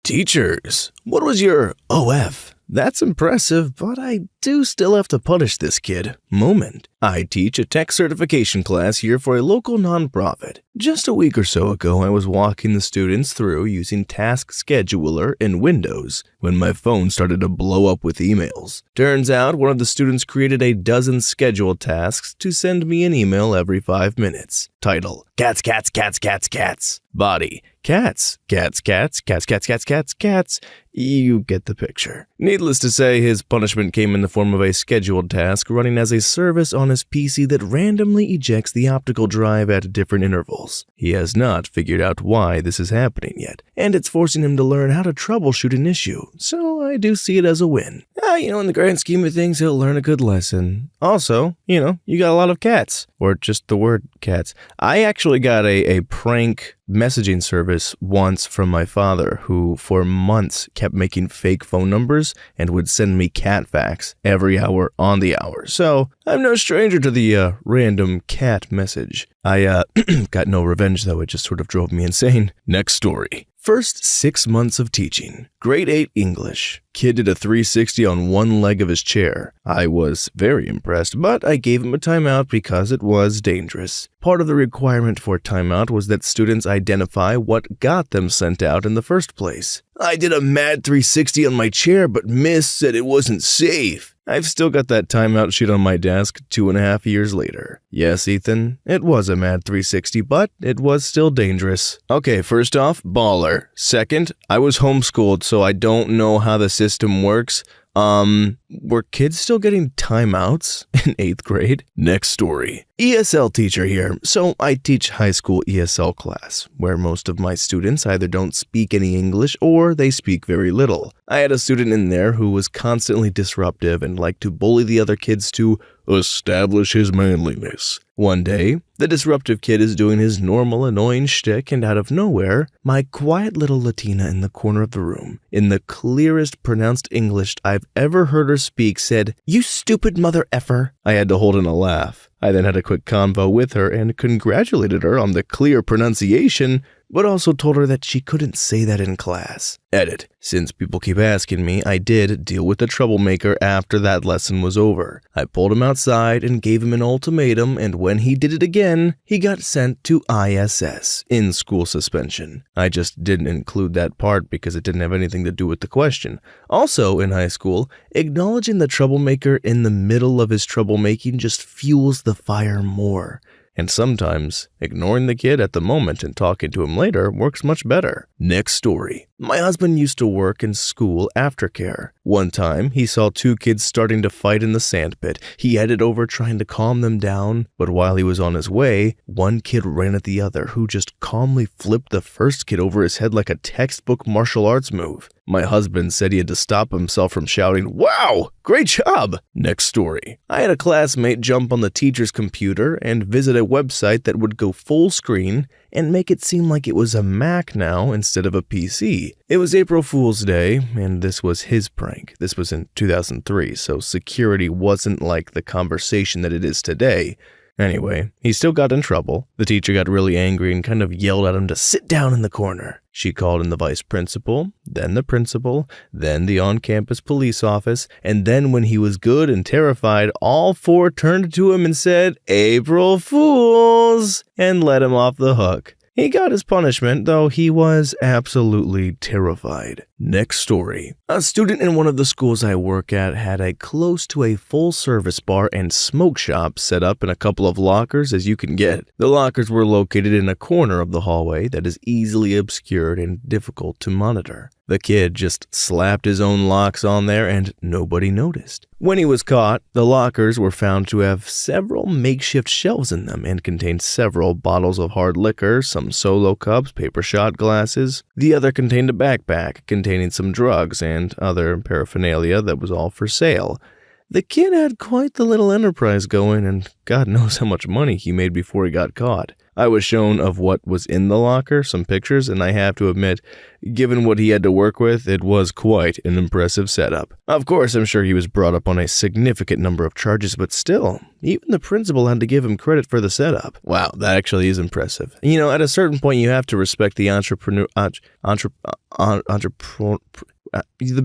Teachers, what was your OF? That's impressive, but I do still have to punish this kid. Moment. I teach a tech certification class here for a local nonprofit. Just a week or so ago, I was walking the students through using Task Scheduler in Windows when my phone started to blow up with emails. Turns out one of the students created a dozen scheduled tasks to send me an email every 5 minutes. Title: Cats, cats, cats, cats, cats. Body: cats, cats, cats, cats, cats, cats, cats, cats. You get the picture. Needless to say, his punishment came in the form of a scheduled task running as a service on his PC that randomly ejects the optical drive at different intervals. He has not figured out why this is happening yet, and it's forcing him to learn how to troubleshoot an issue, so I do see it as a win. In the grand scheme of things, he'll learn a good lesson. Also, you got a lot of cats, or just the word cats. I actually got a prank messaging service once from my father, who for months kept making fake phone numbers and would send me cat facts every hour on the hour. So I'm no stranger to the random cat message. I got no revenge though, it just sort of drove me insane. Next story. First 6 months of teaching. Grade 8 English. Kid did a 360 on one leg of his chair. I was very impressed, but I gave him a timeout because it was dangerous. Part of the requirement for timeout was that students identify what got them sent out in the first place. I did a mad 360 on my chair, but Miss said it wasn't safe. I've still got that timeout sheet on my desk 2.5 years later. Yes, Ethan, it was a mad 360, but it was still dangerous. Okay, first off, baller. Second, I was homeschooled, so I don't know how the system works. Were kids still getting timeouts in 8th grade? Next story. ESL teacher here. So I teach high school ESL class, where most of my students either don't speak any English or they speak very little. I had a student in there who was constantly disruptive and liked to bully the other kids to establish his manliness. One day, the disruptive kid is doing his normal annoying shtick, and out of nowhere, my quiet little Latina in the corner of the room, in the clearest pronounced English I've ever heard her speak, said, "You stupid mother effer." I had to hold in a laugh. I then had a quick convo with her and congratulated her on the clear pronunciation, but also told her that she couldn't say that in class. Edit. Since people keep asking me, I did deal with the troublemaker after that lesson was over. I pulled him outside and gave him an ultimatum, and when he did it again, he got sent to ISS, in-school suspension. I just didn't include that part because it didn't have anything to do with the question. Also, in high school, acknowledging the troublemaker in the middle of his troublemaking just fuels the fire more. And sometimes, ignoring the kid at the moment and talking to him later works much better. Next story. My husband used to work in school aftercare. One time, he saw 2 kids starting to fight in the sandpit. He headed over trying to calm them down, but while he was on his way, one kid ran at the other, who just calmly flipped the first kid over his head like a textbook martial arts move. My husband said he had to stop himself from shouting, "Wow, great job!" Next story. I had a classmate jump on the teacher's computer and visit a website that would go full screen and make it seem like it was a Mac now instead of a PC. It was April Fool's Day, and this was his prank. This was in 2003, so security wasn't like the conversation that it is today. Anyway, he still got in trouble. The teacher got really angry and kind of yelled at him to sit down in the corner. She called in the vice principal, then the principal, then the on-campus police office, and then when he was good and terrified, all 4 turned to him and said, "April Fools!" and let him off the hook. He got his punishment, though he was absolutely terrified. Next story. A student in one of the schools I work at had a close to a full-service bar and smoke shop set up in a couple of lockers as you can get. The lockers were located in a corner of the hallway that is easily obscured and difficult to monitor. The kid just slapped his own locks on there and nobody noticed. When he was caught, the lockers were found to have several makeshift shelves in them and contained several bottles of hard liquor, some solo cups, paper shot glasses. The other contained a backpack containing some drugs and other paraphernalia that was all for sale. The kid had quite the little enterprise going, and God knows how much money he made before he got caught. I was shown of what was in the locker, some pictures, and I have to admit, given what he had to work with, it was quite an impressive setup. Of course, I'm sure he was brought up on a significant number of charges, but still, even the principal had to give him credit for the setup. Wow, that actually is impressive. You know, at a certain point, you have to respect the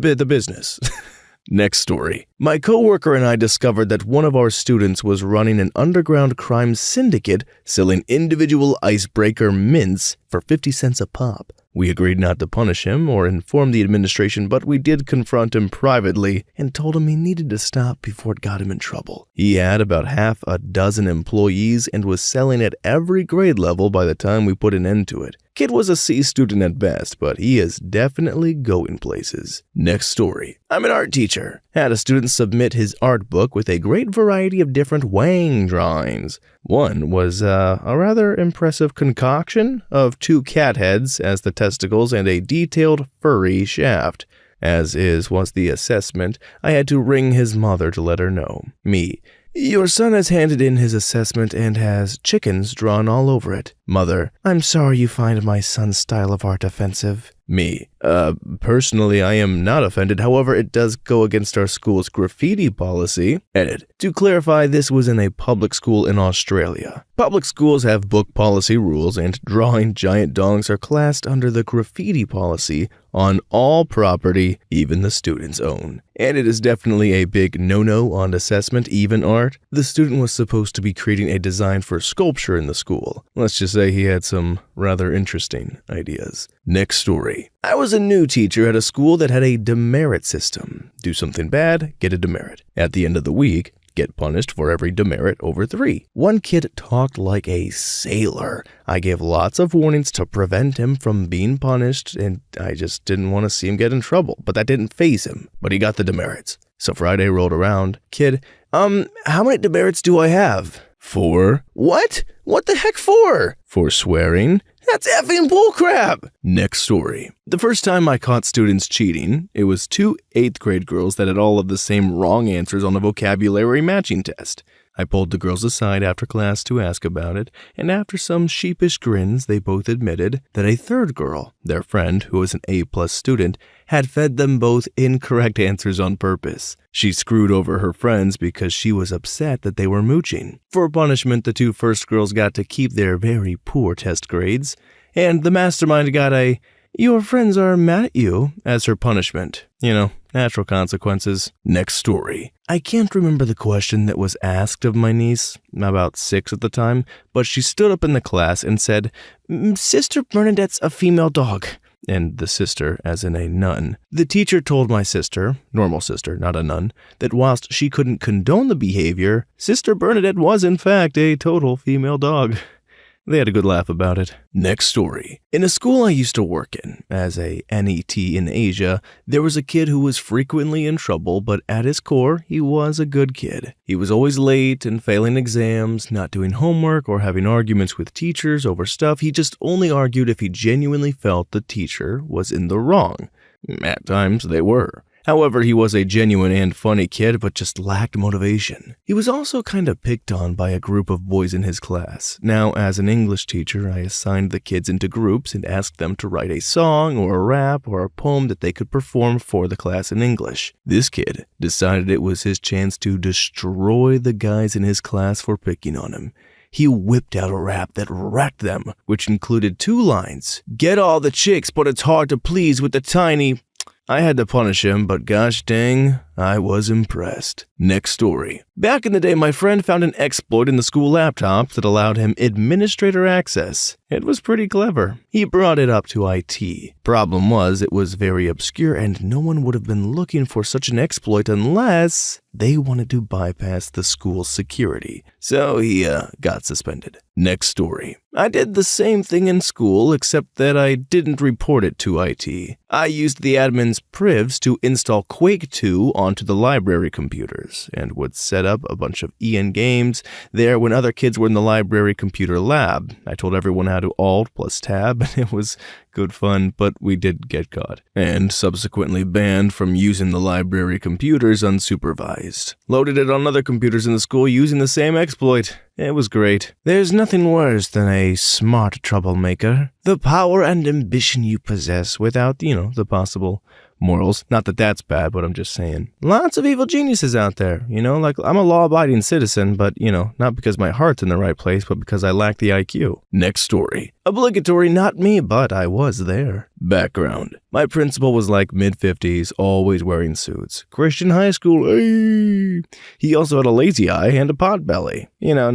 the business. Next story. My coworker and I discovered that one of our students was running an underground crime syndicate selling individual icebreaker mints for 50 cents a pop. We agreed not to punish him or inform the administration, but we did confront him privately and told him he needed to stop before it got him in trouble. He had about half a dozen employees and was selling at every grade level by the time we put an end to it. Kid was a C student at best, but he is definitely going places. Next story. I'm an art teacher. Had a student submit his art book with a great variety of different wang drawings. One was a rather impressive concoction of 2 cat heads as the testicles and a detailed furry shaft. As was the assessment, I had to ring his mother to let her know. Me. Your son has handed in his assessment and has chickens drawn all over it. Mother. I'm sorry you find my son's style of art offensive. Me. Personally, I am not offended. However, it does go against our school's graffiti policy. Edit. To clarify, this was in a public school in Australia. Public schools have book policy rules, and drawing giant dongs are classed under the graffiti policy on all property, even the student's own. And it is definitely a big no-no on assessment, even art. The student was supposed to be creating a design for sculpture in the school. Let's just say he had some rather interesting ideas. Next story. I was a new teacher at a school that had a demerit system. Do something bad, get a demerit. At the end of the week, get punished for every demerit over 3. One kid talked like a sailor. I gave lots of warnings to prevent him from being punished, and I just didn't want to see him get in trouble, but that didn't faze him. But he got the demerits. So Friday rolled around. Kid, how many demerits do I have? 4. What? What the heck for? For swearing. That's effing bullcrap! Next story. The first time I caught students cheating, it was 2 8th grade girls that had all of the same wrong answers on a vocabulary matching test. I pulled the girls aside after class to ask about it, and after some sheepish grins, they both admitted that a third girl, their friend, who was an A+ student, had fed them both incorrect answers on purpose. She screwed over her friends because she was upset that they were mooching. For punishment, the 2 first girls got to keep their very poor test grades, and the mastermind got a "your friends are mad at you" as her punishment. You know, natural consequences. Next story. I can't remember the question that was asked of my niece, about 6 at the time, but she stood up in the class and said, "Sister Bernadette's a female dog." And the sister, as in a nun. The teacher told my sister, normal sister, not a nun, that whilst she couldn't condone the behavior, Sister Bernadette was in fact a total female dog. They had a good laugh about it. Next story. In a school I used to work in, as a NET in Asia, there was a kid who was frequently in trouble, but at his core, he was a good kid. He was always late and failing exams, not doing homework, or having arguments with teachers over stuff. He just only argued if he genuinely felt the teacher was in the wrong. At times, they were. However, he was a genuine and funny kid, but just lacked motivation. He was also kind of picked on by a group of boys in his class. Now, as an English teacher, I assigned the kids into groups and asked them to write a song or a rap or a poem that they could perform for the class in English. This kid decided it was his chance to destroy the guys in his class for picking on him. He whipped out a rap that wrecked them, which included 2 lines. "Get all the chicks, but it's hard to please with the tiny..." I had to punish him, but gosh dang, I was impressed. Next story. Back in the day, my friend found an exploit in the school laptop that allowed him administrator access. It was pretty clever. He brought it up to IT. Problem was, it was very obscure and no one would have been looking for such an exploit unless they wanted to bypass the school's security. So he got suspended. Next story. I did the same thing in school, except that I didn't report it to IT. I used the admin's privs to install Quake 2 onto the library computers, and would set up a bunch of EN games there when other kids were in the library computer lab. I told everyone how to Alt plus Tab, and it was Good fun, but we did get caught. And subsequently banned from using the library computers unsupervised. Loaded it on other computers in the school using the same exploit. It was great. There's nothing worse than a smart troublemaker. The power and ambition you possess without, the possible morals. Not that that's bad, but I'm just saying. Lots of evil geniuses out there, like I'm a law-abiding citizen, but, not because my heart's in the right place, but because I lack the IQ. Next story. Obligatory, not me, but I was there. Background. My principal was like mid-50s, always wearing suits. Christian high school, hey! He also had a lazy eye and a pot belly.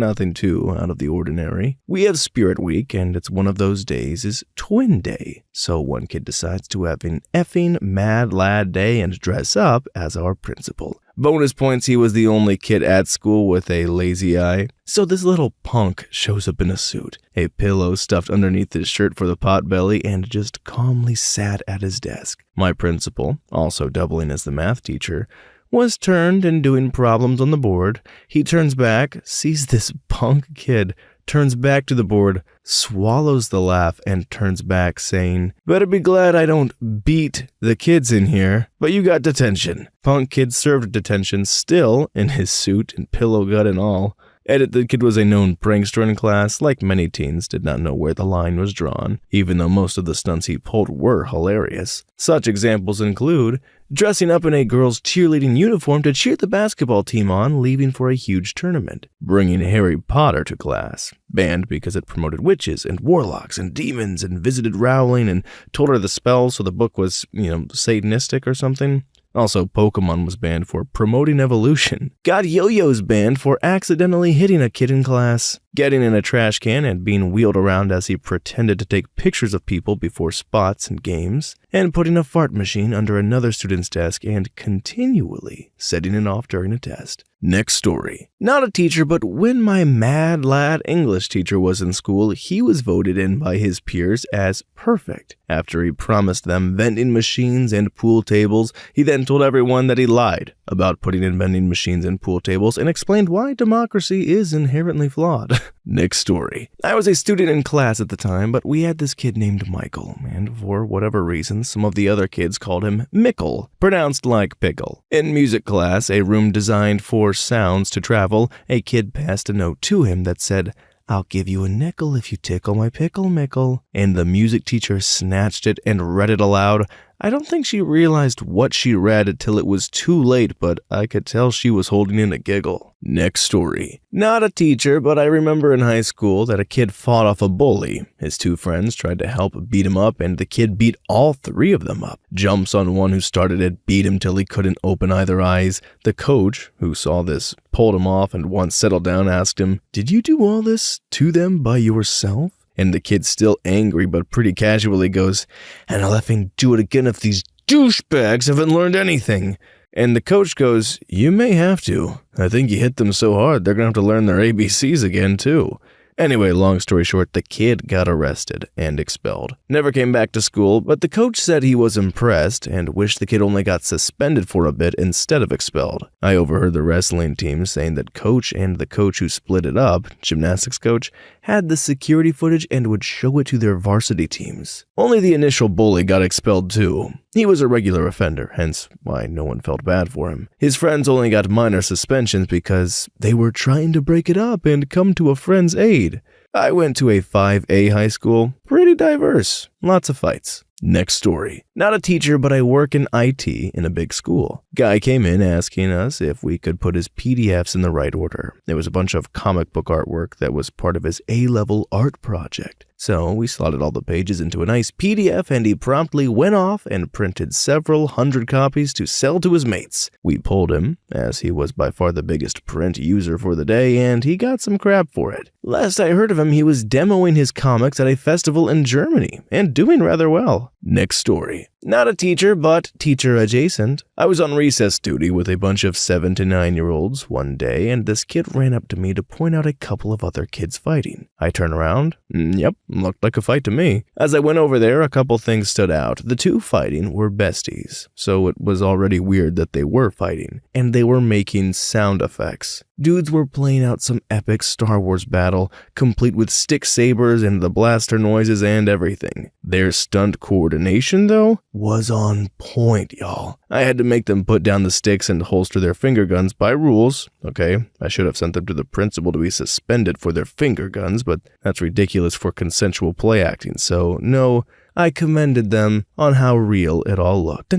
Nothing too out of the ordinary. We have Spirit Week, and it's one of those days is Twin Day. So one kid decides to have an effing mad lad day and dress up as our principal. Bonus points, he was the only kid at school with a lazy eye. So this little punk shows up in a suit, a pillow stuffed underneath his shirt for the pot belly, and just calmly sat at his desk. My principal, also doubling as the math teacher, was turned and doing problems on the board. He turns back, sees this punk kid, turns back to the board, swallows the laugh, and turns back saying, "Better be glad I don't beat the kids in here, but you got detention." Punk kid served detention still in his suit and pillow gut and all. Edit, the kid was a known prankster in class, like many teens did not know where the line was drawn, even though most of the stunts he pulled were hilarious. Such examples include dressing up in a girl's cheerleading uniform to cheer the basketball team on, leaving for a huge tournament. Bringing Harry Potter to class. Banned because it promoted witches and warlocks and demons and visited Rowling and told her the spells so the book was, satanistic or something. Also, Pokemon was banned for promoting evolution. Got yo-yos banned for accidentally hitting a kid in class. Getting in a trash can and being wheeled around as he pretended to take pictures of people before spots and games. And putting a fart machine under another student's desk and continually setting it off during a test. Next story. Not a teacher, but when my mad lad English teacher was in school, he was voted in by his peers as perfect. After he promised them vending machines and pool tables, he then told everyone that he lied about putting in vending machines and pool tables and explained why democracy is inherently flawed. Next story. I was a student in class at the time, but we had this kid named Michael, and for whatever reason, some of the other kids called him Mickle, pronounced like pickle. In music class, a room designed for sounds to travel, a kid passed a note to him that said, "I'll give you a nickel if you tickle my pickle, Mickle." And the music teacher snatched it and read it aloud. I don't think she realized what she read till it was too late, but I could tell she was holding in a giggle. Next story. Not a teacher, but I remember in high school that a kid fought off a bully. His two friends tried to help beat him up, and the kid beat all three of them up. Jumps on one who started it, beat him till he couldn't open either eyes. The coach, who saw this, pulled him off, and once settled down asked him, "Did you do all this to them by yourself?" And the kid, still angry but pretty casually, goes, "And I'll effing do it again if these douchebags haven't learned anything." And the coach goes, "You may have to. I think you hit them so hard they're going to have to learn their ABCs again too." Anyway, long story short, the kid got arrested and expelled. Never came back to school, but the coach said he was impressed and wished the kid only got suspended for a bit instead of expelled. I overheard the wrestling team saying that coach and the coach who split it up, gymnastics coach, had the security footage and would show it to their varsity teams. Only the initial bully got expelled too. He was a regular offender, hence why no one felt bad for him. His friends only got minor suspensions because they were trying to break it up and come to a friend's aid. I went to a 5A high school, pretty diverse, lots of fights. Next story. Not a teacher, but I work in IT in a big school. Guy came in asking us if we could put his PDFs in the right order. There was a bunch of comic book artwork that was part of his A-level art project. So we slotted all the pages into a nice PDF, and he promptly went off and printed several hundred copies to sell to his mates. We pulled him, as he was by far the biggest print user for the day, and he got some crap for it. Last I heard of him, he was demoing his comics at a festival in Germany, and doing rather well. Next story. Not a teacher, but teacher adjacent. I was on recess duty with a bunch of 7 to 9-year-olds one day, and this kid ran up to me to point out a couple of other kids fighting. I turned around. Yep, looked like a fight to me. As I went over there, a couple things stood out. The two fighting were besties, so it was already weird that they were fighting, and they were making sound effects. Dudes were playing out some epic Star Wars battle, complete with stick sabers and the blaster noises and everything. Their stunt coordination, though, was on point, y'all. I had to make them put down the sticks and holster their finger guns by rules. Okay, I should have sent them to the principal to be suspended for their finger guns, but that's ridiculous for consensual play acting, so no, I commended them on how real it all looked.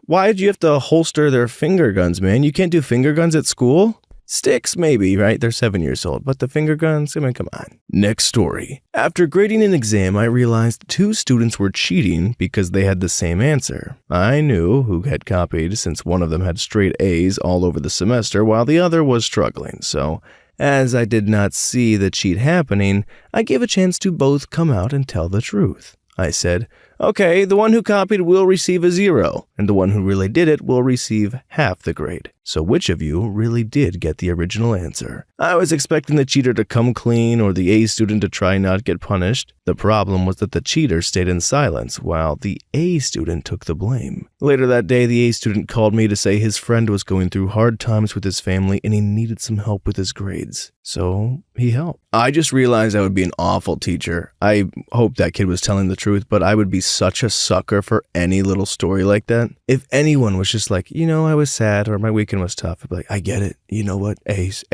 Why did you have to holster their finger guns, man? You can't do finger guns at school? Sticks, maybe, right? They're 7 years old, but the finger guns, I mean, come on. Next story. After grading an exam, I realized 2 students were cheating because they had the same answer. I knew who had copied since one of them had straight A's all over the semester while the other was struggling, so as I did not see the cheat happening, I gave a chance to both come out and tell the truth. I said, okay, the one who copied will receive a 0, and the one who really did it will receive half the grade. So which of you really did get the original answer? I was expecting the cheater to come clean or the A student to try not get punished. The problem was that the cheater stayed in silence while the A student took the blame. Later that day, the A student called me to say his friend was going through hard times with his family and he needed some help with his grades. So he helped. I just realized I would be an awful teacher. I hope that kid was telling the truth, but I would be such a sucker for any little story like that. If anyone was just like, I was sad or my weekend was tough, I'd be like, I get it. You know what? Ace.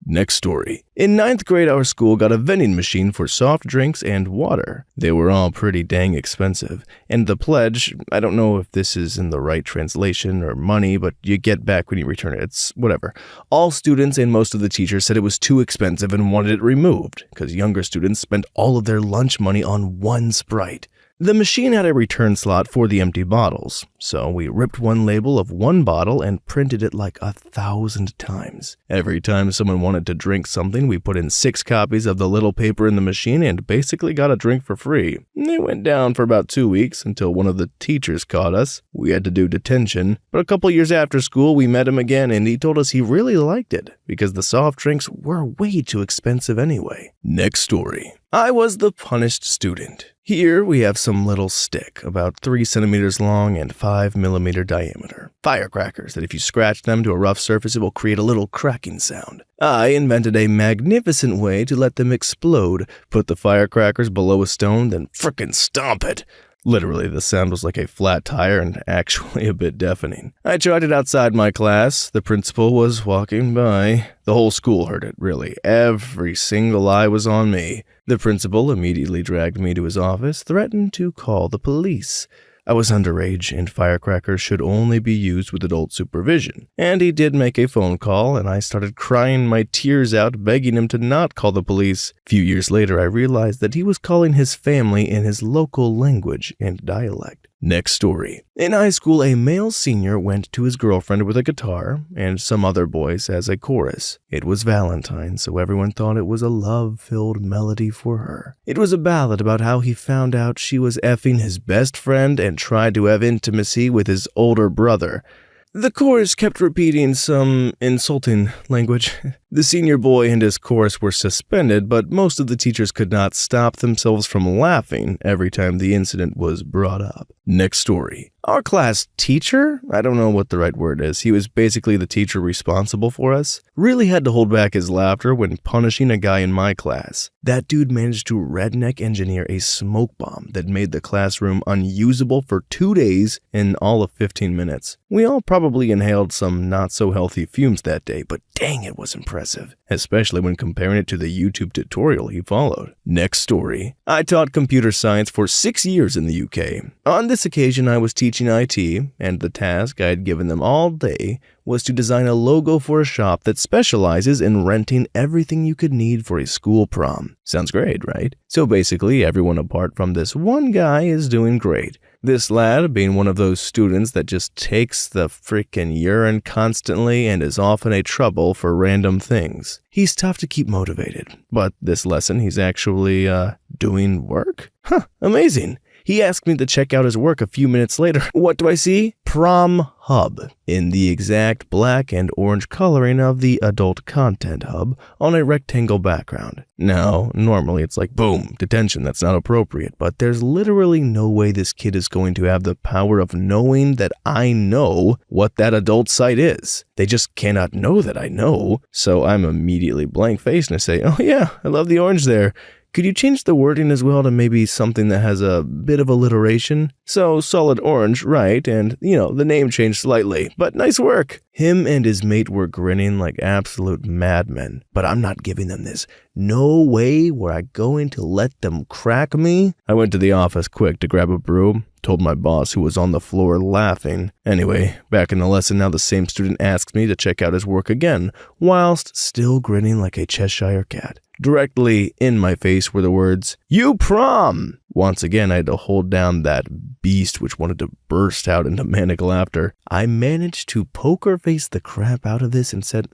Next story. In 9th grade, our school got a vending machine for soft drinks and water. They were all pretty dang expensive. And the pledge, I don't know if this is in the right translation or money, but you get back when you return it. It's whatever. All students and most of the teachers said it was too expensive and wanted it removed because younger students spent all of their lunch money on one Sprite. The machine had a return slot for the empty bottles, so we ripped one label of one bottle and printed it like 1,000 times. Every time someone wanted to drink something, we put in 6 copies of the little paper in the machine and basically got a drink for free. It went down for about 2 weeks until one of the teachers caught us. We had to do detention, but a couple years after school, we met him again and he told us he really liked it because the soft drinks were way too expensive anyway. Next story. I was the punished student. Here we have some little stick, about 3 centimeters long and 5 millimeter diameter. Firecrackers that if you scratch them to a rough surface, it will create a little cracking sound. I invented a magnificent way to let them explode, put the firecrackers below a stone, then frickin' stomp it. Literally, the sound was like a flat tire and actually a bit deafening. I tried it outside my class. The principal was walking by. The whole school heard it, really. Every single eye was on me. The principal immediately dragged me to his office, threatened to call the police. I was underage, and firecrackers should only be used with adult supervision. And he did make a phone call, and I started crying my tears out, begging him to not call the police. A few years later, I realized that he was calling his family in his local language and dialect. Next story. In high school, a male senior went to his girlfriend with a guitar and some other boys as a chorus. It was Valentine's, so everyone thought it was a love-filled melody for her. It was a ballad about how he found out she was effing his best friend and tried to have intimacy with his older brother. The chorus kept repeating some insulting language. The senior boy and his chorus were suspended, but most of the teachers could not stop themselves from laughing every time the incident was brought up. Next story. Our class teacher, I don't know what the right word is, he was basically the teacher responsible for us, really had to hold back his laughter when punishing a guy in my class. That dude managed to redneck engineer a smoke bomb that made the classroom unusable for 2 days in all of 15 minutes. We all probably inhaled some not-so-healthy fumes that day, but dang, it was impressive, especially when comparing it to the YouTube tutorial he followed. Next story. I taught computer science for 6 years in the UK. On this occasion, I was teaching IT, and the task I had given them all day was to design a logo for a shop that specializes in renting everything you could need for a school prom. Sounds great, right? So basically, everyone apart from this one guy is doing great. This lad, being one of those students that just takes the freaking urine constantly and is often a trouble for random things. He's tough to keep motivated, but this lesson he's actually, doing work? Amazing. He asked me to check out his work a few minutes later. What do I see? Prom Hub, in the exact black and orange coloring of the Adult Content Hub on a rectangle background. Now, normally it's like, boom, detention, that's not appropriate, but there's literally no way this kid is going to have the power of knowing that I know what that adult site is. They just cannot know that I know, so I'm immediately blank-faced and I say, oh yeah, I love the orange there. Could you change the wording as well to maybe something that has a bit of alliteration? So solid orange, right, and, the name changed slightly, but nice work. Him and his mate were grinning like absolute madmen, but I'm not giving them this. No way were I going to let them crack me. I went to the office quick to grab a broom, told my boss who was on the floor laughing. Anyway, back in the lesson now, the same student asks me to check out his work again, whilst still grinning like a Cheshire cat. Directly in my face were the words, "You prom!" Once again, I had to hold down that beast which wanted to burst out into manic laughter. I managed to poker face the crap out of this and said,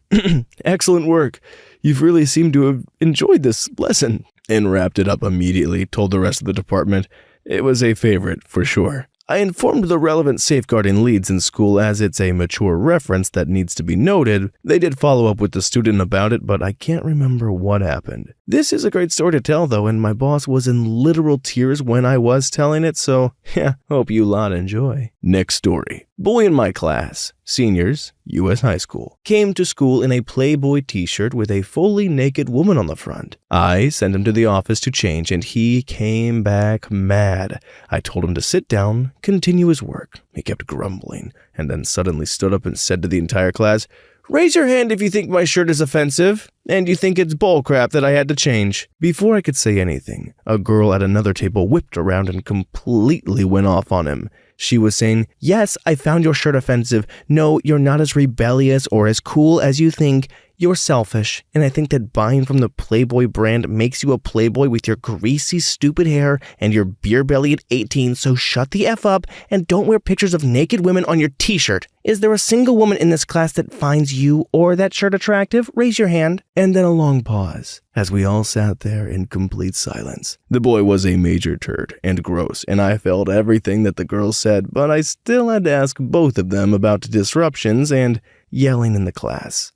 "Excellent work. You've really seemed to have enjoyed this lesson." And wrapped it up immediately, told the rest of the department it was a favorite for sure. I informed the relevant safeguarding leads in school as it's a mature reference that needs to be noted. They did follow up with the student about it, but I can't remember what happened. This is a great story to tell though, and my boss was in literal tears when I was telling it, so yeah, hope you lot enjoy. Next story. Boy in my class, seniors, U.S. high school, came to school in a Playboy t-shirt with a fully naked woman on the front. I sent him to the office to change and he came back mad. I told him to sit down, continue his work. He kept grumbling and then suddenly stood up and said to the entire class, "Raise your hand if you think my shirt is offensive, and you think it's bullcrap that I had to change." Before I could say anything, a girl at another table whipped around and completely went off on him. She was saying, "Yes, I found your shirt offensive. No, you're not as rebellious or as cool as you think. You're selfish, and I think that buying from the Playboy brand makes you a Playboy with your greasy, stupid hair and your beer belly at 18, so shut the F up and don't wear pictures of naked women on your t-shirt. Is there a single woman in this class that finds you or that shirt attractive? Raise your hand." And then a long pause, as we all sat there in complete silence. The boy was a major turd and gross, and I felt everything that the girl said, but I still had to ask both of them about disruptions and yelling in the class.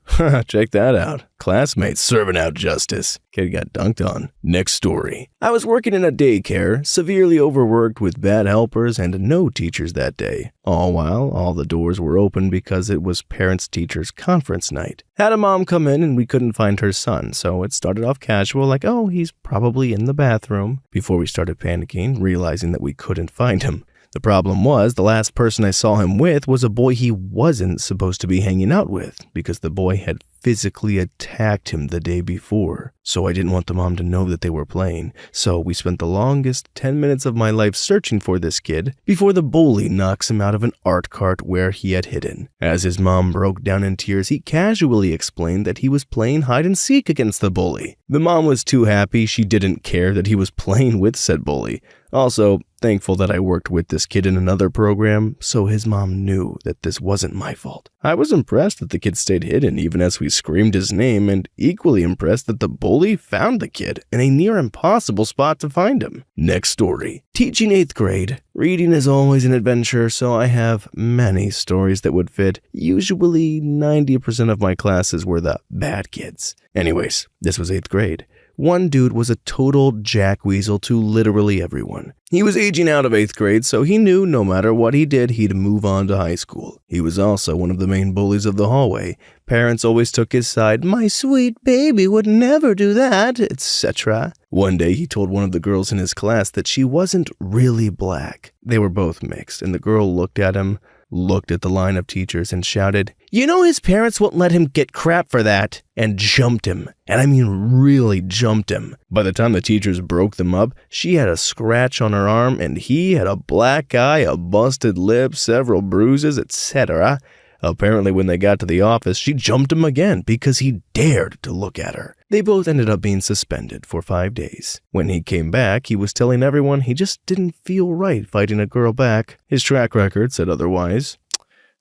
Check that out. Classmates serving out justice. Kid got dunked on. Next story. I was working in a daycare, severely overworked with bad helpers and no teachers that day. All while, all the doors were open because it was parents-teachers conference night. Had a mom come in and we couldn't find her son, so it started off casual like, oh, he's probably in the bathroom, before we started panicking, realizing that we couldn't find him. The problem was, the last person I saw him with was a boy he wasn't supposed to be hanging out with, because the boy had physically attacked him the day before. So I didn't want the mom to know that they were playing. So we spent the longest 10 minutes of my life searching for this kid before the bully knocks him out of an art cart where he had hidden. As his mom broke down in tears, he casually explained that he was playing hide and seek against the bully. The mom was too happy she didn't care that he was playing with said bully. Also, thankful that I worked with this kid in another program, so his mom knew that this wasn't my fault. I was impressed that the kid stayed hidden even as we screamed his name, and equally impressed that the bully found the kid in a near impossible spot to find him. Next story. Teaching 8th grade. Reading is always an adventure, so I have many stories that would fit. Usually 90% of my classes were the bad kids. Anyways, this was 8th grade. One dude was a total jackweasel to literally everyone. He was aging out of 8th grade, so he knew no matter what he did, he'd move on to high school. He was also one of the main bullies of the hallway. Parents always took his side, "My sweet baby would never do that," etc. One day, he told one of the girls in his class that she wasn't really black. They were both mixed, and the girl looked at him, looked at the line of teachers, and shouted, "You know his parents won't let him get crap for that," and jumped him. And I mean really jumped him. By the time the teachers broke them up, she had a scratch on her arm and he had a black eye, a busted lip, several bruises, etc. Apparently when they got to the office, she jumped him again because he dared to look at her. They both ended up being suspended for 5 days. When he came back, he was telling everyone he just didn't feel right fighting a girl back. His track record said otherwise.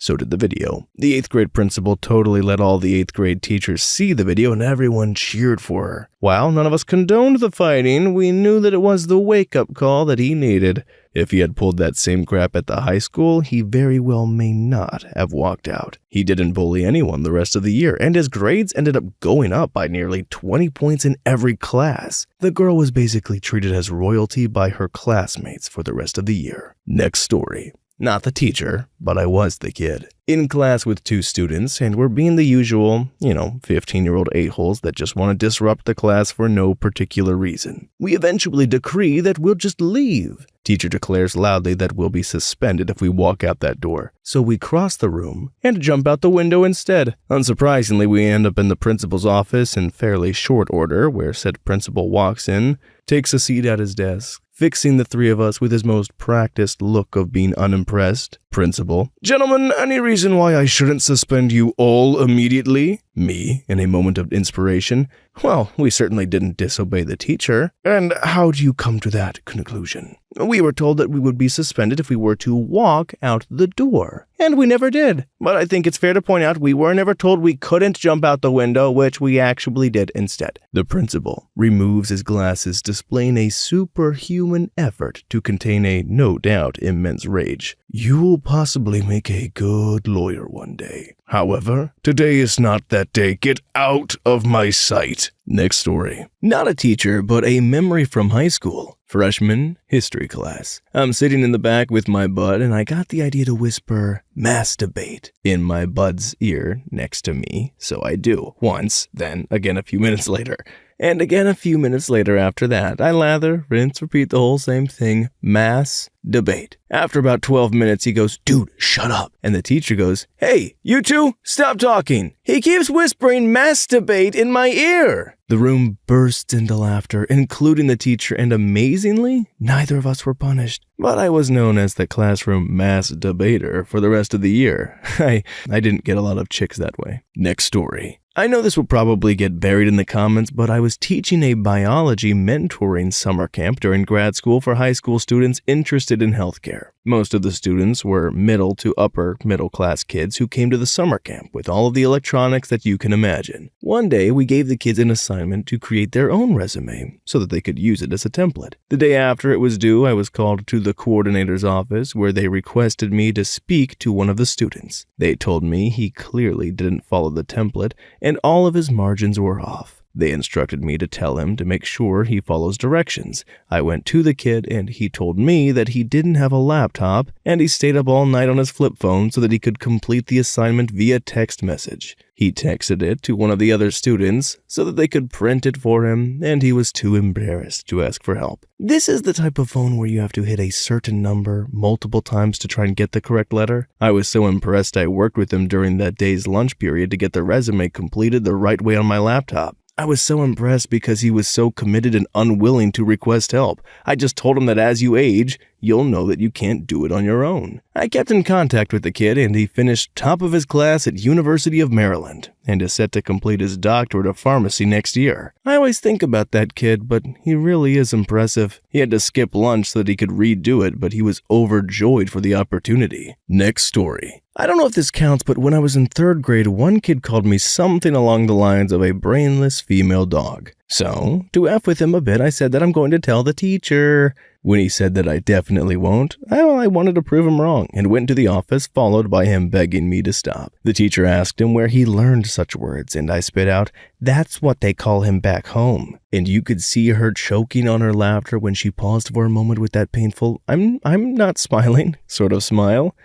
So did the video. The 8th grade principal totally let all the 8th grade teachers see the video and everyone cheered for her. While none of us condoned the fighting, we knew that it was the wake-up call that he needed. If he had pulled that same crap at the high school, he very well may not have walked out. He didn't bully anyone the rest of the year, and his grades ended up going up by nearly 20 points in every class. The girl was basically treated as royalty by her classmates for the rest of the year. Next story. Not the teacher, but I was the kid. In class with 2 students, and we're being the usual, 15-year-old a-holes that just want to disrupt the class for no particular reason. We eventually decree that we'll just leave. Teacher declares loudly that we'll be suspended if we walk out that door. So we cross the room and jump out the window instead. Unsurprisingly, we end up in the principal's office in fairly short order, where said principal walks in, takes a seat at his desk, fixing the 3 of us with his most practiced look of being unimpressed. Principal: "Gentlemen, any reason why I shouldn't suspend you all immediately?" Me, in a moment of inspiration: "Well, we certainly didn't disobey the teacher." "And how do you come to that conclusion?" "We were told that we would be suspended if we were to walk out the door, and we never did. But I think it's fair to point out we were never told we couldn't jump out the window, which we actually did instead." The principal removes his glasses, displaying a superhuman effort to contain a no doubt immense rage. "You'll possibly make a good lawyer one day. However, today is not that day. Get out of my sight." Next story. Not a teacher, but a memory from high school. Freshman history class. I'm sitting in the back with my bud, and I got the idea to whisper "mass debate" in my bud's ear next to me. So I do, once, then again a few minutes later. And again a few minutes later after that. I lather, rinse, repeat the whole same thing. Mass debate. After about 12 minutes, he goes, "Dude, shut up." And the teacher goes, "Hey, you two, stop talking. He keeps whispering mass debate in my ear." The room burst into laughter, including the teacher, and amazingly, neither of us were punished. But I was known as the classroom mass debater for the rest of the year. I didn't get a lot of chicks that way. Next story. I know this will probably get buried in the comments, but I was teaching a biology mentoring summer camp during grad school for high school students interested in healthcare. Most of the students were middle to upper middle class kids who came to the summer camp with all of the electronics that you can imagine. One day, we gave the kids an assignment to create their own resume so that they could use it as a template. The day after it was due, I was called to the coordinator's office where they requested me to speak to one of the students. They told me he clearly didn't follow the template and all of his margins were off. They instructed me to tell him to make sure he follows directions. I went to the kid and he told me that he didn't have a laptop and he stayed up all night on his flip phone so that he could complete the assignment via text message. He texted it to one of the other students so that they could print it for him, and he was too embarrassed to ask for help. This is the type of phone where you have to hit a certain number multiple times to try and get the correct letter. I was so impressed I worked with him during that day's lunch period to get the resume completed the right way on my laptop. I was so impressed because he was so committed and unwilling to request help. I just told him that as you age, you'll know that you can't do it on your own. I kept in contact with the kid and he finished top of his class at University of Maryland and is set to complete his doctorate of pharmacy next year. I always think about that kid, but he really is impressive. He had to skip lunch so that he could redo it, but he was overjoyed for the opportunity. Next story. I don't know if this counts, but when I was in 3rd grade, one kid called me something along the lines of a brainless female dog. So, to F with him a bit, I said that I'm going to tell the teacher. When he said that I definitely won't, I wanted to prove him wrong and went to the office, followed by him begging me to stop. The teacher asked him where he learned such words, and I spit out, "That's what they call him back home." And you could see her choking on her laughter when she paused for a moment with that painful, I'm not smiling, sort of smile.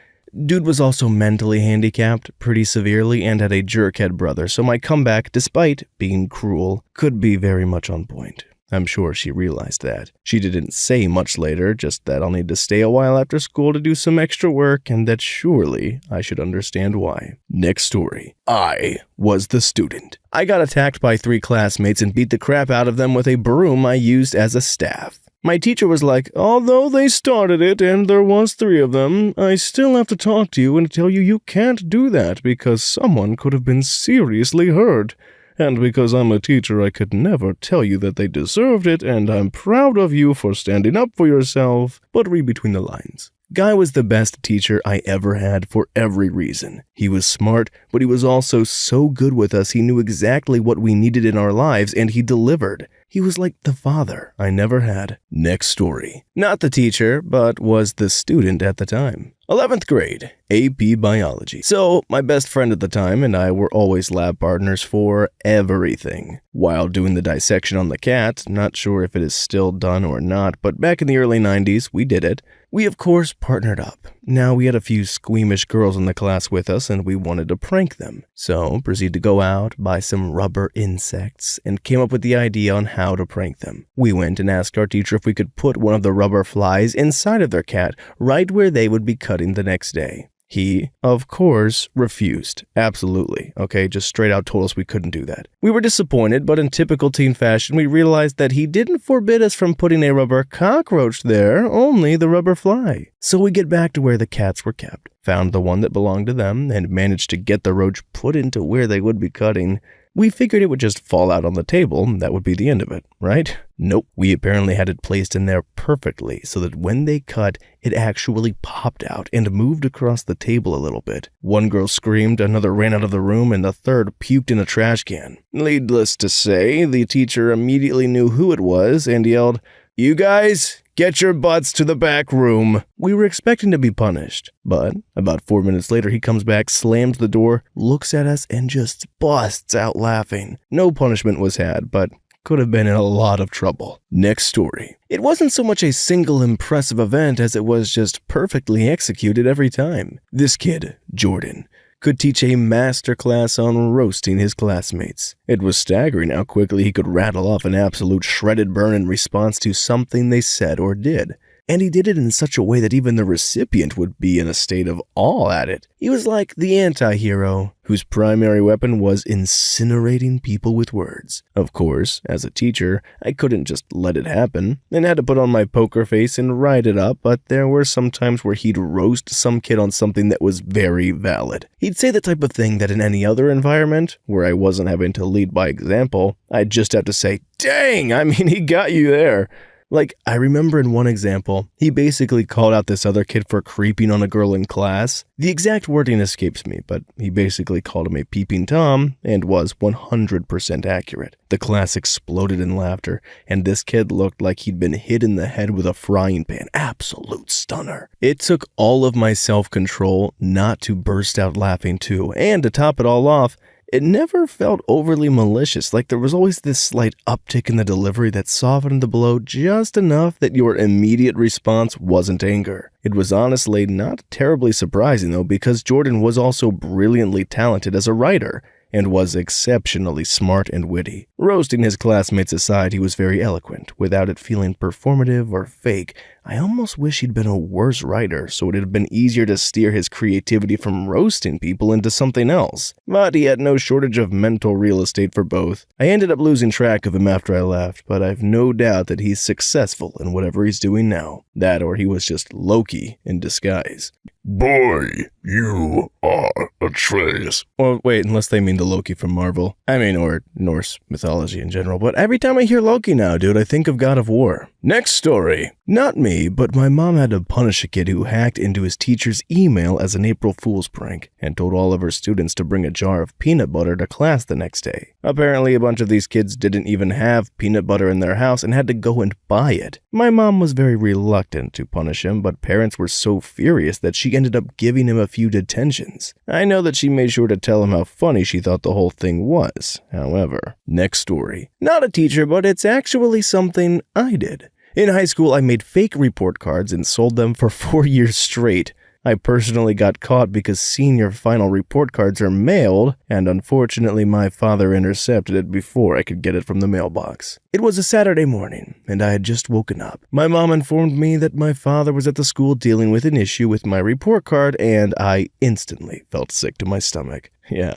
Dude was also mentally handicapped pretty severely and had a jerkhead brother, so my comeback, despite being cruel, could be very much on point. I'm sure she realized that. She didn't say much later, just that I'll need to stay a while after school to do some extra work, and that surely I should understand why. Next story. I was the student. I got attacked by 3 classmates and beat the crap out of them with a broom I used as a staff. My teacher was like, although they started it and there was 3 of them, I still have to talk to you and tell you you can't do that because someone could have been seriously hurt. And because I'm a teacher, I could never tell you that they deserved it, and I'm proud of you for standing up for yourself. But read between the lines. Guy was the best teacher I ever had for every reason. He was smart, but he was also so good with us. He knew exactly what we needed in our lives, and he delivered. He was like the father I never had. Next story. Not the teacher, but was the student at the time. 11th grade, AP Biology. So, my best friend at the time and I were always lab partners for everything. While doing the dissection on the cat, not sure if it is still done or not, but back in the early 90s, we did it. We of course partnered up. Now we had a few squeamish girls in the class with us and we wanted to prank them. So, proceed to go out, buy some rubber insects, and came up with the idea on how to prank them. We went and asked our teacher if we could put one of the rubber flies inside of their cat, right where they would be cutting the next day. He, of course, refused. Absolutely. Okay, just straight out told us we couldn't do that. We were disappointed, but in typical teen fashion, we realized that he didn't forbid us from putting a rubber cockroach there, only the rubber fly. So we get back to where the cats were kept, found the one that belonged to them, and managed to get the roach put into where they would be cutting. We figured it would just fall out on the table, and that would be the end of it, right? Nope, we apparently had it placed in there perfectly so that when they cut, it actually popped out and moved across the table a little bit. One girl screamed, another ran out of the room, and the third puked in a trash can. Needless to say, the teacher immediately knew who it was and yelled, "You guys, get your butts to the back room." We were expecting to be punished, but about 4 minutes later he comes back, slams the door, looks at us, and just busts out laughing. No punishment was had, but could have been in a lot of trouble. Next story. It wasn't so much a single impressive event as it was just perfectly executed every time. This kid, Jordan, could teach a masterclass on roasting his classmates. It was staggering how quickly he could rattle off an absolute shredded burn in response to something they said or did. And he did it in such a way that even the recipient would be in a state of awe at it. He was like the anti-hero, whose primary weapon was incinerating people with words. Of course, as a teacher, I couldn't just let it happen, and had to put on my poker face and ride it up, but there were some times where he'd roast some kid on something that was very valid. He'd say the type of thing that in any other environment, where I wasn't having to lead by example, I'd just have to say, "Dang, I mean, he got you there." Like, I remember in one example, he basically called out this other kid for creeping on a girl in class. The exact wording escapes me, but he basically called him a peeping Tom and was 100% accurate. The class exploded in laughter, and this kid looked like he'd been hit in the head with a frying pan. Absolute stunner. It took all of my self-control not to burst out laughing too, and to top it all off, it never felt overly malicious, like there was always this slight uptick in the delivery that softened the blow just enough that your immediate response wasn't anger. It was honestly not terribly surprising though, because Jordan was also brilliantly talented as a writer, and was exceptionally smart and witty. Roasting his classmates aside, he was very eloquent, without it feeling performative or fake. I almost wish he'd been a worse writer, so it'd have been easier to steer his creativity from roasting people into something else. But he had no shortage of mental real estate for both. I ended up losing track of him after I left, but I've no doubt that he's successful in whatever he's doing now. That or he was just Loki in disguise. Boy, you are a trace. Well, wait, unless they mean the Loki from Marvel. I mean, or Norse mythology in general. But every time I hear Loki now, dude, I think of God of War. Next story. Not me, but my mom had to punish a kid who hacked into his teacher's email as an April Fool's prank and told all of her students to bring a jar of peanut butter to class the next day. Apparently, a bunch of these kids didn't even have peanut butter in their house and had to go and buy it. My mom was very reluctant to punish him, but parents were so furious that she ended up giving him a few detentions. I know that she made sure to tell him how funny she thought the whole thing was, however. Next story. Not a teacher, but it's actually something I did. In high school, I made fake report cards and sold them for 4 years straight. I personally got caught because senior final report cards are mailed, and unfortunately my father intercepted it before I could get it from the mailbox. It was a Saturday morning, and I had just woken up. My mom informed me that my father was at the school dealing with an issue with my report card, and I instantly felt sick to my stomach. Yeah.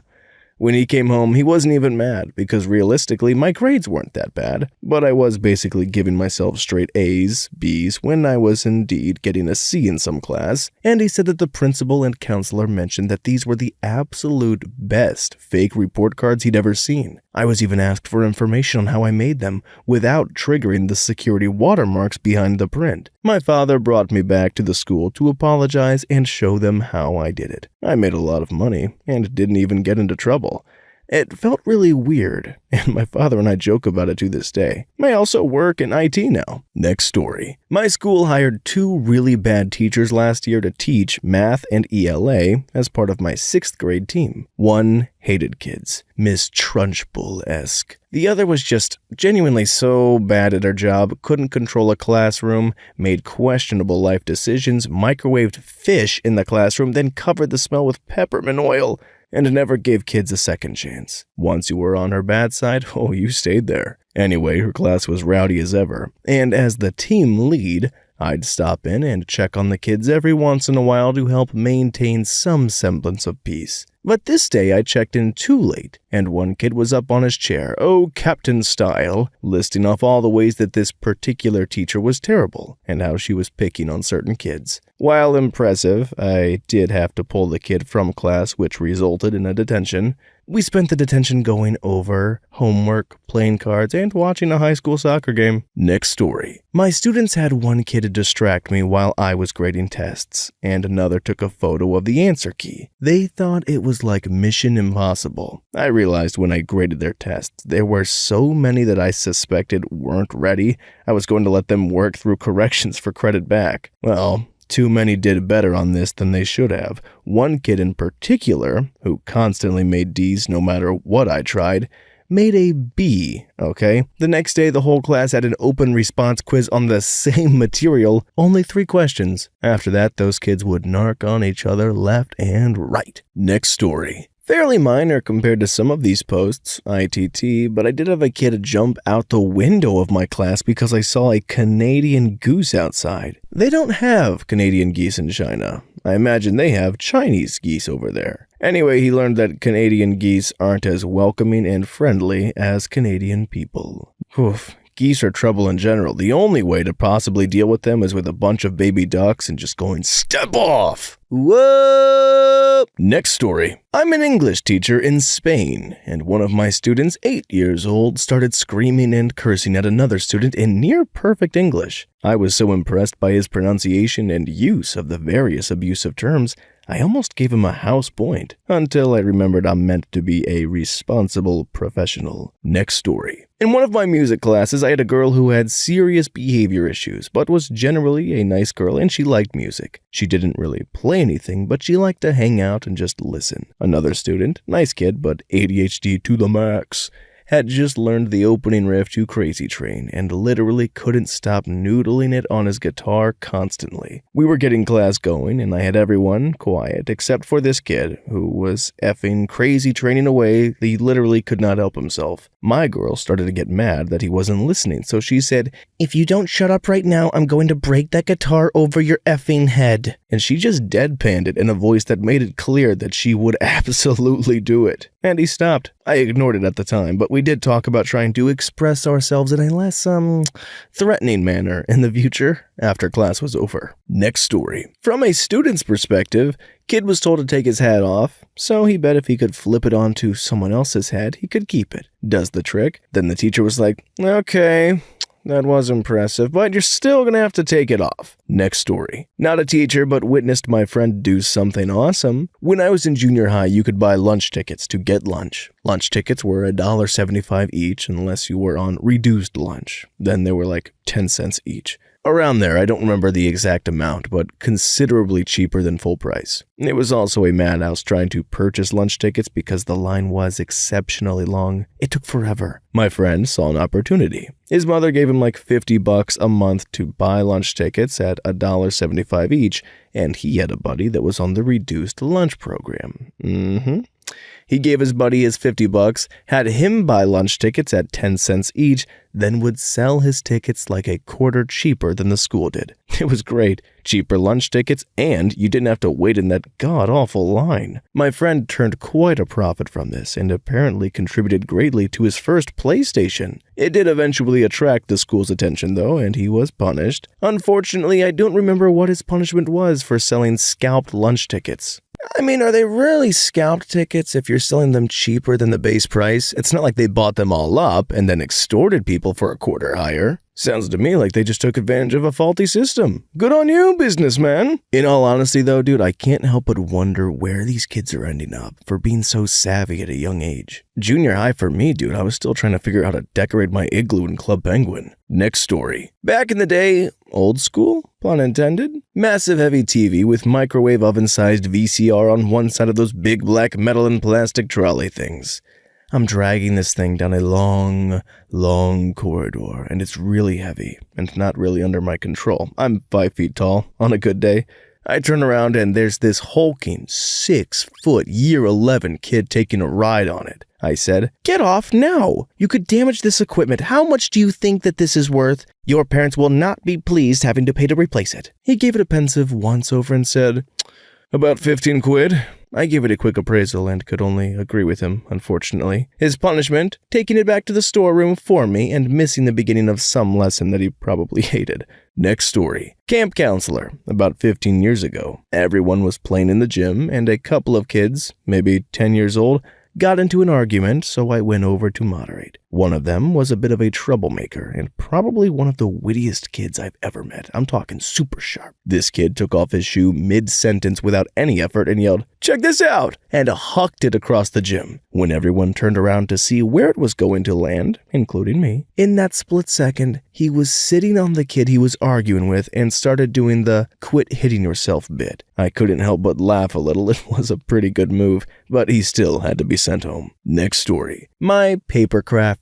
When he came home, he wasn't even mad because realistically, my grades weren't that bad, but I was basically giving myself straight A's, B's, when I was indeed getting a C in some class, and he said that the principal and counselor mentioned that these were the absolute best fake report cards he'd ever seen. I was even asked for information on how I made them without triggering the security watermarks behind the print. My father brought me back to the school to apologize and show them how I did it. I made a lot of money and didn't even get into trouble. It felt really weird, and my father and I joke about it to this day. I also work in IT now. Next story. My school hired 2 really bad teachers last year to teach math and ELA as part of my 6th grade team. One hated kids, Miss Trunchbull-esque. The other was just genuinely so bad at her job, couldn't control a classroom, made questionable life decisions, microwaved fish in the classroom, then covered the smell with peppermint oil, and never gave kids a second chance. Once you were on her bad side, oh, you stayed there. Anyway, her class was rowdy as ever, and as the team lead, I'd stop in and check on the kids every once in a while to help maintain some semblance of peace. But this day I checked in too late, and one kid was up on his chair, captain style, listing off all the ways that this particular teacher was terrible, and how she was picking on certain kids. While impressive, I did have to pull the kid from class, which resulted in a detention. We spent the detention going over homework, playing cards, and watching a high school soccer game. Next story. My students had one kid distract me while I was grading tests, and another took a photo of the answer key. They thought it was like Mission Impossible. I realized when I graded their tests, there were so many that I suspected weren't ready. I was going to let them work through corrections for credit back. Well, too many did better on this than they should have. One kid in particular, who constantly made D's no matter what I tried, made a B, okay? The next day, the whole class had an open response quiz on the same material, only 3 questions. After that, those kids would narc on each other left and right. Next story. Fairly minor compared to some of these posts, ITT, but I did have a kid jump out the window of my class because I saw a Canadian goose outside. They don't have Canadian geese in China. I imagine they have Chinese geese over there. Anyway, he learned that Canadian geese aren't as welcoming and friendly as Canadian people. Oof. Geese are trouble in general. The only way to possibly deal with them is with a bunch of baby ducks and just going, "Step off!" Whoa! Next story. I'm an English teacher in Spain, and one of my students, 8 years old, started screaming and cursing at another student in near-perfect English. I was so impressed by his pronunciation and use of the various abusive terms, I almost gave him a house point, until I remembered I'm meant to be a responsible professional. Next story. In one of my music classes, I had a girl who had serious behavior issues, but was generally a nice girl and she liked music. She didn't really play anything, but she liked to hang out and just listen. Another student, nice kid, but ADHD to the max, had just learned the opening riff to Crazy Train and literally couldn't stop noodling it on his guitar constantly. We were getting class going and I had everyone quiet except for this kid who was effing crazy training away. He literally could not help himself. My girl started to get mad that he wasn't listening, so she said, "If you don't shut up right now, I'm going to break that guitar over your effing head." And she just deadpanned it in a voice that made it clear that she would absolutely do it. And he stopped. I ignored it at the time, but we did talk about trying to express ourselves in a less, threatening manner in the future after class was over. Next story. From a student's perspective, kid was told to take his hat off, so he bet if he could flip it onto someone else's head, he could keep it. Does the trick. Then the teacher was like, "Okay, that was impressive, but you're still gonna have to take it off." Next story. Not a teacher, but witnessed my friend do something awesome. When I was in junior high, you could buy lunch tickets to get lunch. Lunch tickets were $1.75 each unless you were on reduced lunch. Then they were like 10 cents each. Around there, I don't remember the exact amount, but considerably cheaper than full price. It was also a madhouse trying to purchase lunch tickets because the line was exceptionally long. It took forever. My friend saw an opportunity. His mother gave him like $50 a month to buy lunch tickets at $1.75 each, and he had a buddy that was on the reduced lunch program. He gave his buddy his $50, had him buy lunch tickets at 10 cents each, then would sell his tickets like a quarter cheaper than the school did. It was great. Cheaper lunch tickets, and you didn't have to wait in that god-awful line. My friend turned quite a profit from this and apparently contributed greatly to his first PlayStation. It did eventually attract the school's attention, though, and he was punished. Unfortunately, I don't remember what his punishment was for selling scalped lunch tickets. I mean, are they really scalped tickets if you're selling them cheaper than the base price? It's not like they bought them all up and then extorted people for a quarter higher. Sounds to me like they just took advantage of a faulty system. Good on you, businessman. In all honesty, though, dude, I can't help but wonder where these kids are ending up for being so savvy at a young age. Junior high for me, dude, I was still trying to figure out how to decorate my igloo in Club Penguin. Next story. Back in the day, old school, pun intended, massive heavy TV with microwave oven-sized VCR on one side of those big black metal and plastic trolley things. I'm dragging this thing down a long corridor, and it's really heavy and not really under my control. I'm 5 feet tall on a good day. I turn around and there's this hulking 6-foot year 11 kid taking a ride on it. I said, "Get off now! You could damage this equipment. How much do you think that this is worth? Your parents will not be pleased having to pay to replace it." He gave it a pensive once-over and said, "About 15 quid. I gave it a quick appraisal and could only agree with him, unfortunately. His punishment? Taking it back to the storeroom for me and missing the beginning of some lesson that he probably hated. Next story. Camp counselor. About 15 years ago. Everyone was playing in the gym, and a couple of kids, maybe 10 years old, got into an argument, so I went over to moderate. One of them was a bit of a troublemaker and probably one of the wittiest kids I've ever met. I'm talking super sharp. This kid took off his shoe mid-sentence without any effort and yelled, "Check this out!" and hucked it across the gym. When everyone turned around to see where it was going to land, including me, in that split second, he was sitting on the kid he was arguing with and started doing the "quit hitting yourself" bit. I couldn't help but laugh a little. It was a pretty good move, but he still had to be sent home. Next story. My paper crafts.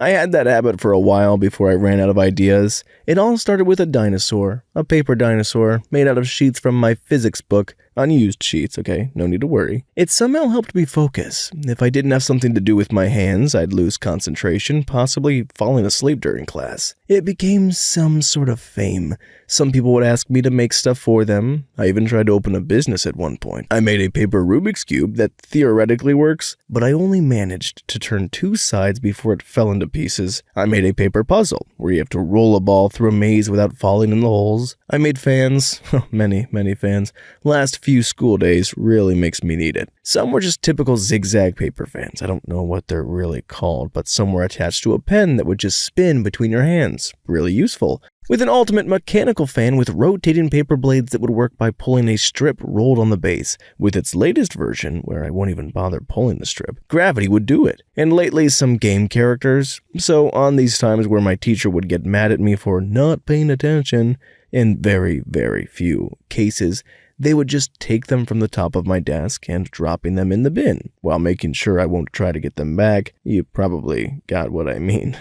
I had that habit for a while before I ran out of ideas. It all started with a dinosaur, a paper dinosaur made out of sheets from my physics book. Unused sheets, okay, no need to worry. It somehow helped me focus. If I didn't have something to do with my hands, I'd lose concentration, possibly falling asleep during class. It became some sort of fame. Some people would ask me to make stuff for them. I even tried to open a business at one point. I made a paper Rubik's Cube that theoretically works, but I only managed to turn 2 sides before it fell into pieces. I made a paper puzzle, where you have to roll a ball through a maze without falling in the holes. I made fans, many fans. Last few school days really makes me need it. Some were just typical zigzag paper fans. I don't know what they're really called, but some were attached to a pen that would just spin between your hands. Really useful. With an ultimate mechanical fan with rotating paper blades that would work by pulling a strip rolled on the base. With its latest version, where I won't even bother pulling the strip, gravity would do it. And lately, some game characters. So on these times where my teacher would get mad at me for not paying attention, in very few cases, they would just take them from the top of my desk and dropping them in the bin, while making sure I won't try to get them back. You probably got what I mean.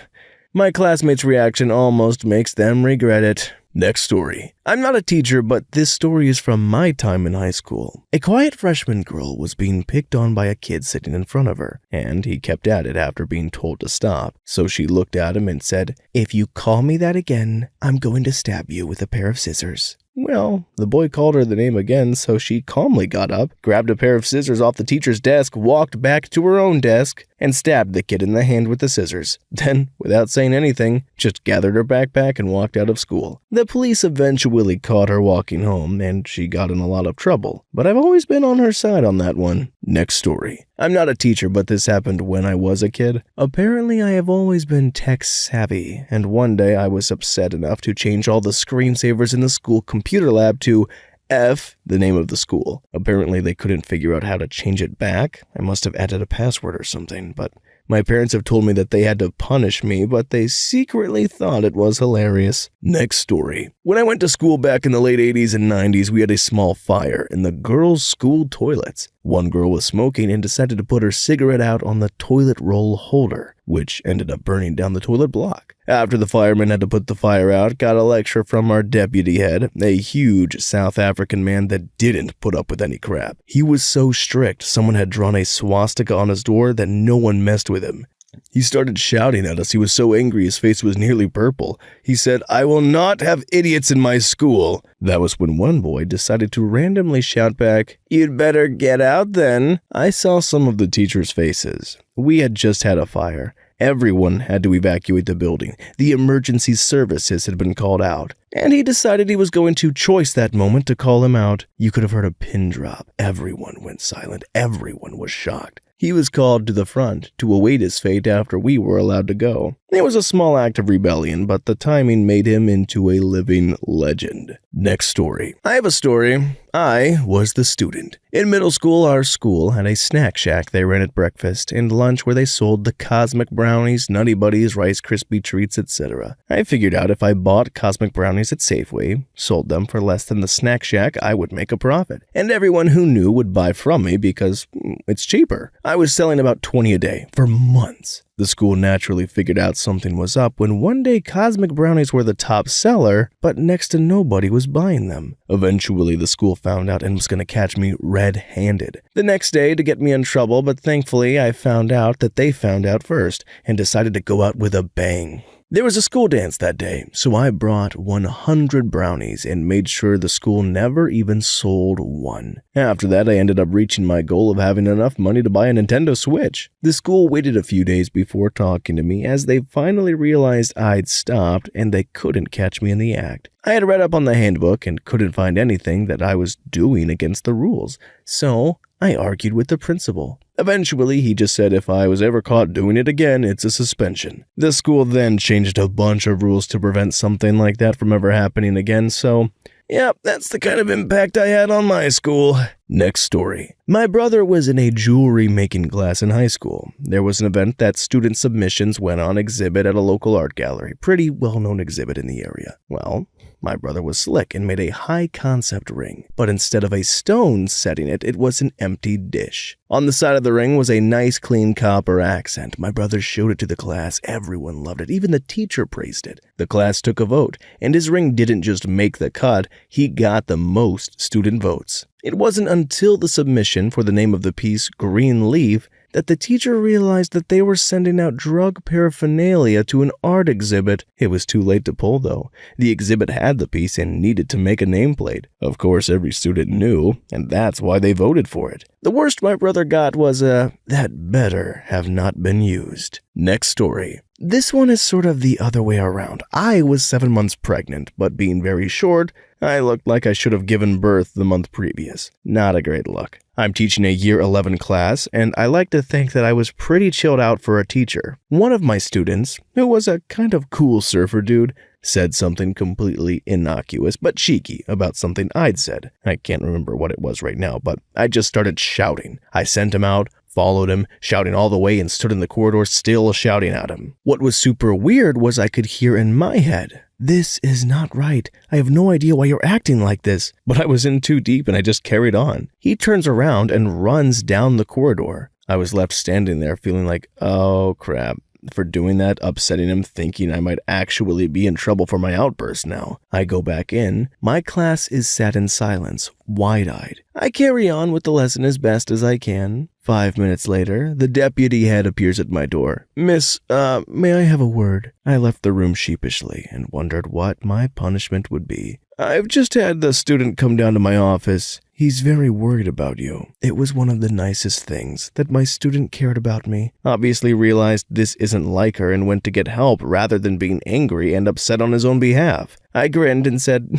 My classmates' reaction almost makes them regret it. Next story. I'm not a teacher, but this story is from my time in high school. A quiet freshman girl was being picked on by a kid sitting in front of her, and he kept at it after being told to stop. So she looked at him and said, "If you call me that again, I'm going to stab you with a pair of scissors." Well, the boy called her the name again, so she calmly got up, grabbed a pair of scissors off the teacher's desk, walked back to her own desk, and stabbed the kid in the hand with the scissors. Then, without saying anything, just gathered her backpack and walked out of school. The police eventually caught her walking home, and she got in a lot of trouble. But I've always been on her side on that one. Next story. I'm not a teacher, but this happened when I was a kid. Apparently, I have always been tech-savvy, and one day I was upset enough to change all the screensavers in the school computer lab to F, the name of the school. Apparently, they couldn't figure out how to change it back. I must have added a password or something, but my parents have told me that they had to punish me, but they secretly thought it was hilarious. Next story. When I went to school back in the late 80s and 90s, we had a small fire in the girls' school toilets. One girl was smoking and decided to put her cigarette out on the toilet roll holder, which ended up burning down the toilet block. After the firemen had to put the fire out, got a lecture from our deputy head, a huge South African man that didn't put up with any crap. He was so strict, someone had drawn a swastika on his door that no one messed with him. He started shouting at us. He was so angry his face was nearly purple. He said, "I will not have idiots in my school." That was when one boy decided to randomly shout back, "You'd better get out then." I saw some of the teachers' faces. We had just had a fire. Everyone had to evacuate the building. The emergency services had been called out. And he decided he was going to choice that moment to call him out. You could have heard a pin drop. Everyone went silent. Everyone was shocked. He was called to the front to await his fate after we were allowed to go. It was a small act of rebellion, but the timing made him into a living legend. Next story. I have a story. I was the student. In middle school, our school had a snack shack they ran at breakfast and lunch where they sold the Cosmic Brownies, Nutty Buddies, Rice Krispie treats, etc. I figured out if I bought Cosmic Brownies at Safeway, sold them for less than the snack shack, I would make a profit. And everyone who knew would buy from me because it's cheaper. I was selling about 20 a day for months. The school naturally figured out something was up when one day Cosmic Brownies were the top seller, but next to nobody was buying them. Eventually, the school found out and was going to catch me red-handed. The next day to get me in trouble, but thankfully I found out that they found out first and decided to go out with a bang. There was a school dance that day, so I brought 100 brownies and made sure the school never even sold one. After that, I ended up reaching my goal of having enough money to buy a Nintendo Switch. The school waited a few days before talking to me as they finally realized I'd stopped and they couldn't catch me in the act. I had read up on the handbook and couldn't find anything that I was doing against the rules, so I argued with the principal. Eventually, he just said if I was ever caught doing it again, it's a suspension. The school then changed a bunch of rules to prevent something like that from ever happening again, so yep, that's the kind of impact I had on my school. Next story. My brother was in a jewelry making class in high school. There was an event that student submissions went on exhibit at a local art gallery, pretty well-known exhibit in the area. Well, my brother was slick and made a high-concept ring, but instead of a stone setting it, it was an empty dish. On the side of the ring was a nice clean copper accent. My brother showed it to the class. Everyone loved it. Even the teacher praised it. The class took a vote, and his ring didn't just make the cut, he got the most student votes. It wasn't until the submission for the name of the piece, Green Leaf, that the teacher realized that they were sending out drug paraphernalia to an art exhibit. It was too late to pull, though. The exhibit had the piece and needed to make a nameplate. Of course, every student knew, and that's why they voted for it. The worst my brother got was that better have not been used. Next story. This one is sort of the other way around. I was 7 months pregnant, but being very short, I looked like I should have given birth the month previous. Not a great look. I'm teaching a year 11 class, and I like to think that I was pretty chilled out for a teacher. One of my students, who was a kind of cool surfer dude, said something completely innocuous but cheeky about something I'd said. I can't remember what it was right now, but I just started shouting. I sent him out, followed him, shouting all the way, and stood in the corridor still shouting at him. What was super weird was I could hear in my head, "This is not right. I have no idea why you're acting like this." But I was in too deep and I just carried on. He turns around and runs down the corridor. I was left standing there feeling like, oh crap. For doing that, upsetting him, thinking I might actually be in trouble for my outburst now. I go back in. My class is sat in silence, wide-eyed. I carry on with the lesson as best as I can. 5 minutes later, the deputy head appears at my door. "Miss, may I have a word?" I left the room sheepishly and wondered what my punishment would be. "I've just had the student come down to my office. He's very worried about you." It was one of the nicest things that my student cared about me. Obviously realized this isn't like her and went to get help rather than being angry and upset on his own behalf. I grinned and said,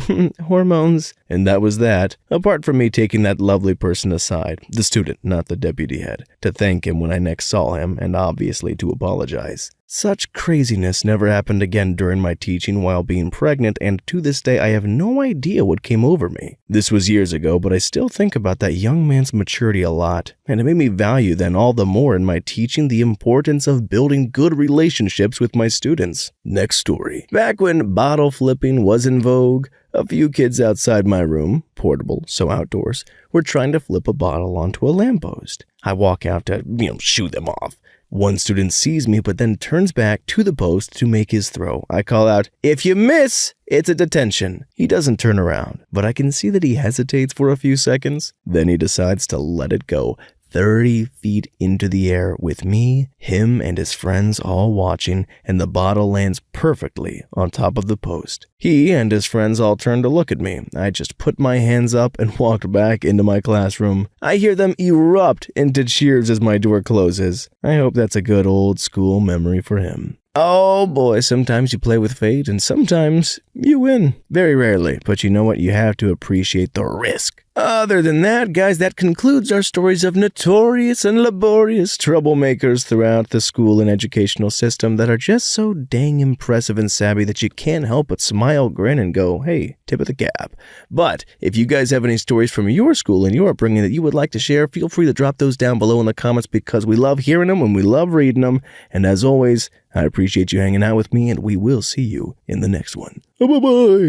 "Hormones." And that was that, apart from me taking that lovely person aside, the student, not the deputy head, to thank him when I next saw him and obviously to apologize. Such craziness never happened again during my teaching while being pregnant, and to this day I have no idea what came over me. This was years ago, but I still think about that young man's maturity a lot, and it made me value then all the more in my teaching the importance of building good relationships with my students. Next story. Back when bottle flipping was in vogue, a few kids outside my room, portable, so outdoors, were trying to flip a bottle onto a lamppost. I walk out to, shoo them off. One student sees me but then turns back to the post to make his throw. I call out, "If you miss, it's a detention." He doesn't turn around, but I can see that he hesitates for a few seconds. Then he decides to let it go, 30 feet into the air with me, him, and his friends all watching, and the bottle lands perfectly on top of the post. He and his friends all turned to look at me. I just put my hands up and walked back into my classroom. I hear them erupt into cheers as my door closes. I hope that's a good old school memory for him. Oh boy, sometimes you play with fate and sometimes you win. Very rarely, but you know what? You have to appreciate the risk. Other than that, guys, that concludes our stories of notorious and laborious troublemakers throughout the school and educational system that are just so dang impressive and savvy that you can't help but smile, grin, and go, hey, tip of the cap. But if you guys have any stories from your school and your upbringing that you would like to share, feel free to drop those down below in the comments because we love hearing them and we love reading them. And as always, I appreciate you hanging out with me and we will see you in the next one. Bye-bye.